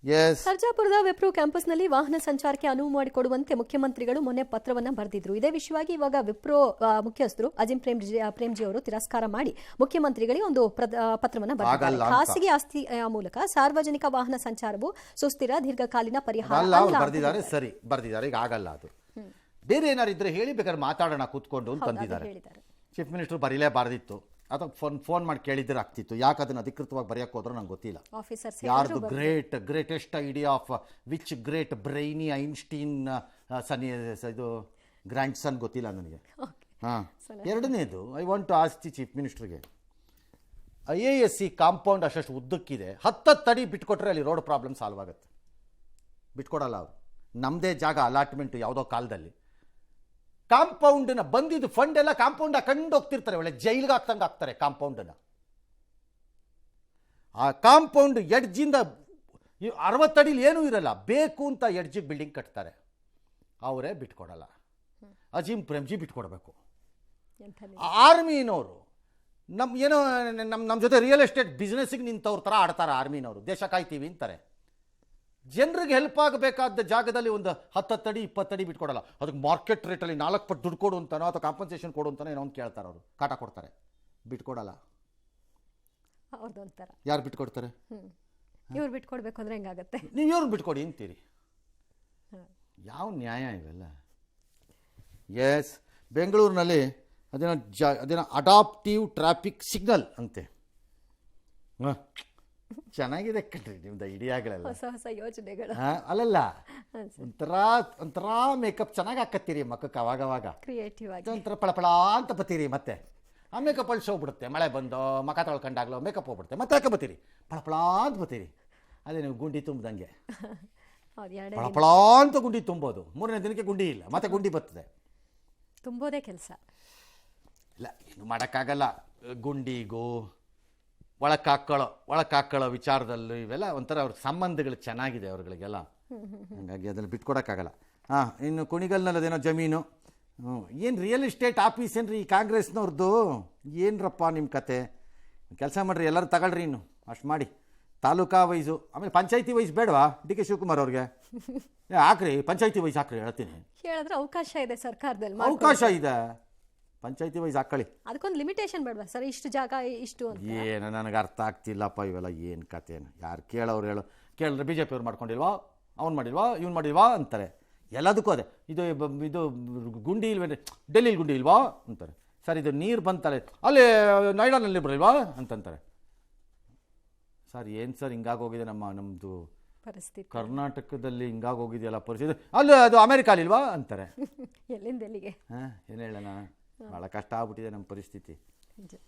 S. ಸರ್ಜಾಪುರದ Wipro ಕ್ಯಾಂಪಸ್ನಲ್ಲಿ ವಾಹನ ಸಂಚಾರಕ್ಕೆ ಅನುವು ಮಾಡಿಕೊಡುವಂತೆ ಮುಖ್ಯಮಂತ್ರಿಗಳು ಮೊನ್ನೆ ಪತ್ರವನ್ನು ಬರೆದಿದ್ರು. ಇದೇ ವಿಷಯವಾಗಿ ಇವಾಗ ವಿಪ್ರೋ ಮುಖ್ಯಸ್ಥರು ಅಜಿಂ ಪ್ರೇಮ್ಜಿ ಅವರು ತಿರಸ್ಕಾರ ಮಾಡಿ ಮುಖ್ಯಮಂತ್ರಿಗಳಿಗೆ ಒಂದು ಪತ್ರವನ್ನು ಬರೆದಿದ್ದಾರೆ. ಖಾಸಗಿ ಆಸ್ತಿ ಮೂಲಕ ಸಾರ್ವಜನಿಕ ವಾಹನ ಸಂಚಾರವು ಸುಸ್ಥಿರ ದೀರ್ಘಕಾಲೀನ ಪರಿಹಾರ ಬರೆದಿದ್ದಾರೆ. ಸರಿ, ಬರೆದಿದ್ದಾರೆ. ಈಗ ಆಗಲ್ಲ ಅದು. ಬೇರೆ ಏನಾರು ಇದ್ರೆ ಹೇಳಿ, ಬೇಕಾದ್ರೆ ಮಾತಾಡೋಣ ಕೂತ್ಕೊಂಡು ಅಂತ ಅಂದಿದ್ದಾರೆ. ಚೀಫ್ ಮಿನಿಸ್ಟರ್ ಬರೀಲೇಬಾರ್ದಿತ್ತು, ಅಥವಾ ಫೋನ್ ಮಾಡಿ ಕೇಳಿದ್ರೆ ಆಗ್ತಿತ್ತು. ಯಾಕೆ ಅದನ್ನು ಅಧಿಕೃತವಾಗಿ ಬರೆಯೋಕೆ ಹೋದ್ರೂ ನಂಗೆ ಗೊತ್ತಿಲ್ಲ. ಯಾರ್ದು greatest idea of which great brainy Einstein ಇದು ಗ್ರ್ಯಾಂಡ್ ಸನ್ ಗೊತ್ತಿಲ್ಲ ನನಗೆ. ಹಾಂ, ಎರಡನೇದು I want to ask the chief ಮಿನಿಸ್ಟರ್ಗೆ, IISc ಕಾಂಪೌಂಡ್ ಅಷ್ಟು ಉದ್ದಕ್ಕಿದೆ, 10 ಅಡಿ ಬಿಟ್ಕೊಟ್ರೆ ಅಲ್ಲಿ ರೋಡ್ ಪ್ರಾಬ್ಲಮ್ ಸಾಲ್ವ್ ಆಗುತ್ತೆ. ಬಿಟ್ಕೊಡಲ್ಲ ಅವರು. ನಮ್ಮದೇ ಜಾಗ ಅಲಾಟ್ಮೆಂಟು ಯಾವುದೋ ಕಾಲದಲ್ಲಿ ಕಾಂಪೌಂಡ್ನ ಬಂದಿದ್ದು ಫಂಡ್ ಎಲ್ಲ ಕಾಂಪೌಂಡ್ ಹಾಕೊಂಡು ಹೋಗ್ತಿರ್ತಾರೆ. ಒಳ್ಳೆ ಜೈಲಿಗೆ ಹಾಕ್ತಂಗೆ ಹಾಕ್ತಾರೆ ಕಾಂಪೌಂಡನ್ನು. ಆ ಕಾಂಪೌಂಡ್ ಎಡ್ಜಿಂದ 60 ಅಡಿಲಿ ಏನೂ ಇರಲ್ಲ, ಬೇಕು ಅಂತ ಎಡ್ಜಿಗೆ ಬಿಲ್ಡಿಂಗ್ ಕಟ್ತಾರೆ. ಅವರೇ ಬಿಟ್ಕೊಡಲ್ಲ. ಅಜಿಂ ಪ್ರೇಮ್ಜಿ ಬಿಟ್ಕೊಡ್ಬೇಕು. ಆರ್ಮಿನವರು ನಮ್ಮ ಜೊತೆ ರಿಯಲ್ ಎಸ್ಟೇಟ್ ಬಿಸ್ನೆಸ್ಸಿಗೆ ನಿಂತವ್ರ ಥರ ಆಡ್ತಾರೆ. ಆರ್ಮಿನವರು ದೇಶ ಕಾಯ್ತೀವಿ ಅಂತಾರೆ. ಜನರಿಗೆ ಹೆಲ್ಪ್ ಆಗಬೇಕಾದ ಜಾಗದಲ್ಲಿ ಒಂದು 10 ಅಡಿ 20 ಅಡಿ ಬಿಟ್ಕೊಡಲ್ಲ. ಅದಕ್ಕೆ ಮಾರ್ಕೆಟ್ ರೇಟಲ್ಲಿ 4 ಪಟ್ಟು ದುಡ್ಡು ಕೊಡು ಅಂತಾನೋ ಅಥವಾ ಕಾಂಪನ್ಸೇಷನ್ ಕೊಡು ಅಂತಾನೋ ಏನೋ ಒಂದು ಕೇಳ್ತಾರೆ. ಅವರು ಕಾಟ ಕೊಡ್ತಾರೆ, ಬಿಟ್ಕೊಡಲ್ಲ. ಯಾರು ಬಿಟ್ಕೊಡ್ತಾರೆ? ಇವ್ರು ಬಿಟ್ಕೊಡ್ಬೇಕು ಅಂದ್ರೆ ಹೆಂಗಾಗತ್ತೆ? ನೀವು ಇವ್ರನ್ನ ಬಿಟ್ಕೊಡಿ ಅಂತೀರಿ. ಯಾವ ನ್ಯಾಯ ಇವೆಲ್ಲ? ಎಸ್, ಬೆಂಗಳೂರಿನಲ್ಲಿ ಅದೇನೋ ಅಡಾಪ್ಟಿವ್ ಟ್ರಾಫಿಕ್ ಸಿಗ್ನಲ್ ಅಂತೆ. ಚೆನ್ನಾಗಿದೆ ಕಣ್ರಿ ನಿಮ್ದು ಐಡಿಯಾಗಳೆಲ್ಲ, ಹೊಸ ಹೊಸ ಯೋಜನೆಗಳು. ಅಲ್ಲಲ್ಲ, ಒಂಥರ ಮೇಕಪ್ ಚೆನ್ನಾಗಿ ಹಾಕತ್ತೀರಿ ಮಕ್ಕಕ್ಕೆ. ಅವಾಗವಾಗ ಕ್ರಿಯೇಟಿವ್ ಆಗಿ ಒಂಥರ ಪಳಪಳ ಅಂತ ಬತ್ತೀರಿ. ಮತ್ತೆ ಆ ಮೇಕಪ್ ಅಳಿಸೋಗ್ಬಿಡುತ್ತೆ. ಮಳೆ ಬಂದು ಮಕ ತೊಳ್ಕೊಂಡಾಗ್ಲೋ ಮೇಕಪ್ ಹೋಗ್ಬಿಡುತ್ತೆ. ಮತ್ತೆ ಯಾಕೆ ಬತ್ತೀರಿ? ಪಳಪಳ ಅಂತ ಬತ್ತೀರಿ. ಅದೇ ನೀವು ಗುಂಡಿ ತುಂಬ್ದಂಗೆ ಪಳಪಳ ಅಂತ ಗುಂಡಿ ತುಂಬೋದು. 3ನೇ ದಿನಕ್ಕೆ ಗುಂಡಿ ಇಲ್ಲ, ಮತ್ತೆ ಗುಂಡಿ ಬರ್ತದೆ. ತುಂಬೋದೇ ಕೆಲಸ ಇಲ್ಲ, ಏನು ಮಾಡೋಕ್ಕಾಗಲ್ಲ. ಗುಂಡಿಗೂ ಒಳಕಾಕೊಳ್ಳೋ ವಿಚಾರದಲ್ಲೂ ಇವೆಲ್ಲ ಒಂಥರ ಅವ್ರ ಸಂಬಂಧಗಳು ಚೆನ್ನಾಗಿದೆ ಅವ್ರಗಳಿಗೆಲ್ಲ. ಹಾಗಾಗಿ ಅದನ್ನು ಬಿಟ್ಕೊಡೋಕ್ಕಾಗಲ್ಲ. ಇನ್ನು ಕುಣಿಗಲ್ನಲ್ಲಿ ಅದೇನೋ ಜಮೀನು. ಏನು ರಿಯಲ್ ಎಸ್ಟೇಟ್ ಆಫೀಸ್ ಏನ್ರಿ ಈ ಕಾಂಗ್ರೆಸ್ನವ್ರದ್ದು? ಏನರಪ್ಪ ನಿಮ್ಮ ಕತೆ? ಕೆಲಸ ಮಾಡಿರಿ, ಎಲ್ಲರೂ ತಗೊಳ್ರಿ. ಇನ್ನು ಅಷ್ಟು ಮಾಡಿ ತಾಲೂಕಾ ವೈಸು, ಆಮೇಲೆ ಪಂಚಾಯತಿ ವೈಸ್ ಬೇಡವಾ DK ಶಿವಕುಮಾರ್ ಅವ್ರಿಗೆ? ಹಾಕ್ರಿ, ಪಂಚಾಯತಿ ವೈಸ್ ಹಾಕ್ರಿ. ಹೇಳ್ತೀನಿ, ಹೇಳಿದ್ರೆ ಅವಕಾಶ ಇದೆ ಸರ್ಕಾರದಲ್ಲಿ. ಅವಕಾಶ ಇದೆ, ಪಂಚಾಯತಿ ವೈಸ್ ಹಾಕೊಳ್ಳಿ. ಅದಕ್ಕೊಂದು ಲಿಮಿಟೇಷನ್ ಬೇಡವಾ ಸರ್? ಇಷ್ಟು ಜಾಗ ಇಷ್ಟು ಅಂತ. ಏನು ನನಗೆ ಅರ್ಥ ಆಗ್ತಿಲ್ಲಪ್ಪ ಇವೆಲ್ಲ. ಏನು ಕಥೆನು? ಯಾರು ಕೇಳೋರು ಕೇಳಿದ್ರೆ BJP ಅವ್ರು ಮಾಡ್ಕೊಂಡಿಲ್ವಾ, ಅವ್ನು ಮಾಡಿಲ್ವಾ, ಇವ್ನು ಮಾಡಿಲ್ವಾ ಅಂತಾರೆ. ಎಲ್ಲದಕ್ಕೂ ಅದೇ. ಇದು ಗುಂಡಿ ಇಲ್ವೇನ್ರಿ, ಡೆಲ್ಲಿಲಿ ಗುಂಡಿ ಇಲ್ವಾ ಅಂತಾರೆ. ಸರ್, ಇದು ನೀರು ಬಂತಲ್ಲ ಅಲ್ಲಿ ನೋಯ್ಡಾನಲ್ಲಿ ಬರಲ್ವಾ ಅಂತಂತಾರೆ. ಸರ್, ಏನು ಸರ್ ಹಿಂಗಾಗೋಗಿದೆ ನಮ್ಮದು ಪರಿಸ್ಥಿತಿ? ಕರ್ನಾಟಕದಲ್ಲಿ ಹಿಂಗಾಗೋಗಿದೆಯಲ್ಲ ಪರಿಸ್ಥಿತಿ. ಅಲ್ಲಿ ಅದು ಅಮೆರಿಕಾಲಿಲ್ವಾ ಅಂತಾರೆ. ಎಲ್ಲಿಂದ ಎಲ್ಲಿಗೆ? ಏನು ಹೇಳೋಣ, ಭಾಳ ಕಷ್ಟ ಆಗ್ಬಿಟ್ಟಿದೆ ನಮ್ಮ ಪರಿಸ್ಥಿತಿ.